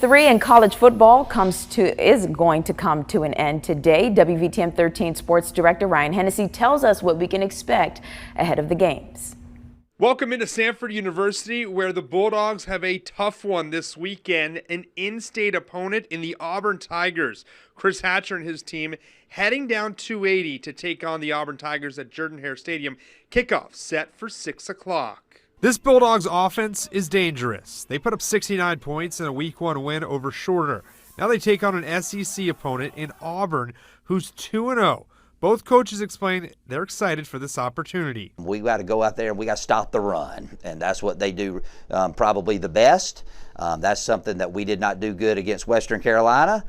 3 in college football is going to come to an end today. WVTM 13 Sports Director Ryan Hennessy tells us what we can expect ahead of the games. Welcome into Samford University, where the Bulldogs have a tough one this weekend, an in-state opponent in the Auburn Tigers. Chris Hatcher and his team heading down 280 to take on the Auburn Tigers at Jordan-Hare Stadium. Kickoff set for 6 o'clock. This Bulldogs offense is dangerous. They put up 69 points in a Week 1 win over Shorter. Now they take on an SEC opponent in Auburn who's 2-0. Both coaches explain they're excited for this opportunity. We got to go out there and we got to stop the run, and that's what they do probably the best. That's something that we did not do good against Western Carolina.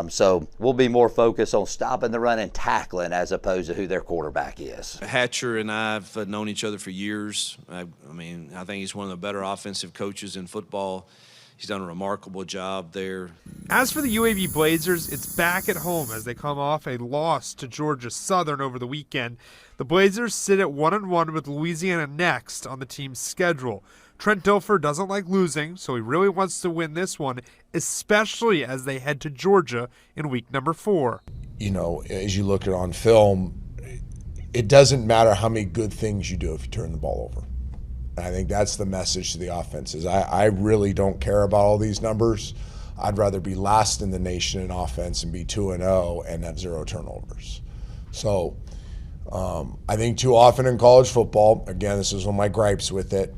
So we'll be more focused on stopping the run and tackling as opposed to who their quarterback is. Hatcher and I have known each other for years. I think he's one of the better offensive coaches in football. He's done a remarkable job there. As for the UAB Blazers, it's back at home as they come off a loss to Georgia Southern over the weekend. The Blazers sit at 1-1 with Louisiana next on the team's schedule. Trent Dilfer doesn't like losing, so he really wants to win this one, especially as they head to Georgia in week number 4. You know, as you look at on film, it doesn't matter how many good things you do if you turn the ball over. I think that's the message to the offenses. I really don't care about all these numbers. I'd rather be last in the nation in offense and be 2-0 and have 0 turnovers. So I think too often in college football, again, this is one of my gripes with it,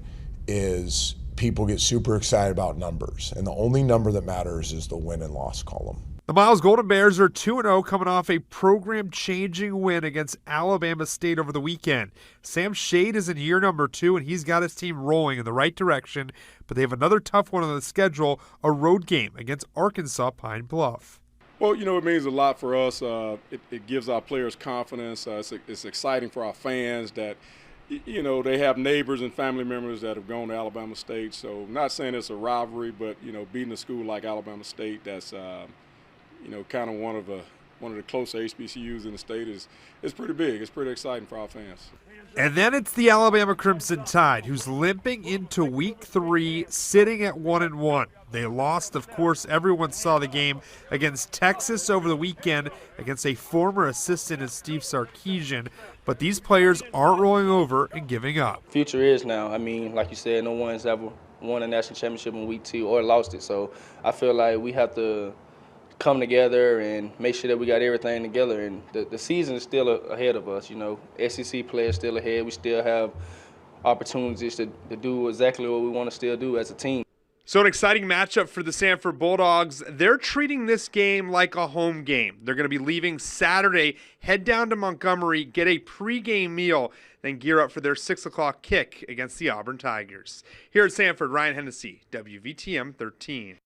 is people get super excited about numbers. And the only number that matters is the win and loss column. The Miles Golden Bears are 2-0 coming off a program-changing win against Alabama State over the weekend. Sam Shade is in year number 2, and he's got his team rolling in the right direction, but they have another tough one on the schedule, a road game against Arkansas Pine Bluff. Well, you know, it means a lot for us. It gives our players confidence. It's exciting for our fans that, you know, they have neighbors and family members that have gone to Alabama State. So I'm not saying it's a rivalry, but, you know, beating a school like Alabama State that's you know, kind of one of the closer HBCUs in the state is pretty big. It's pretty exciting for our fans. And then it's the Alabama Crimson Tide, who's limping into week 3, sitting at 1-1. They lost, of course. Everyone saw the game against Texas over the weekend against a former assistant in Steve Sarkisian. But these players aren't rolling over and giving up. Future is now. I mean, like you said, no one's ever won a national championship in week 2 or lost it. So I feel like we have to come together and make sure that we got everything together. And the season is still ahead of us. You know, SEC players still ahead. We still have opportunities to do exactly what we want to still do as a team. So an exciting matchup for the Samford Bulldogs. They're treating this game like a home game. They're going to be leaving Saturday, head down to Montgomery, get a pregame meal, then gear up for their 6 o'clock kick against the Auburn Tigers. Here at Samford, Ryan Hennessy, WVTM 13.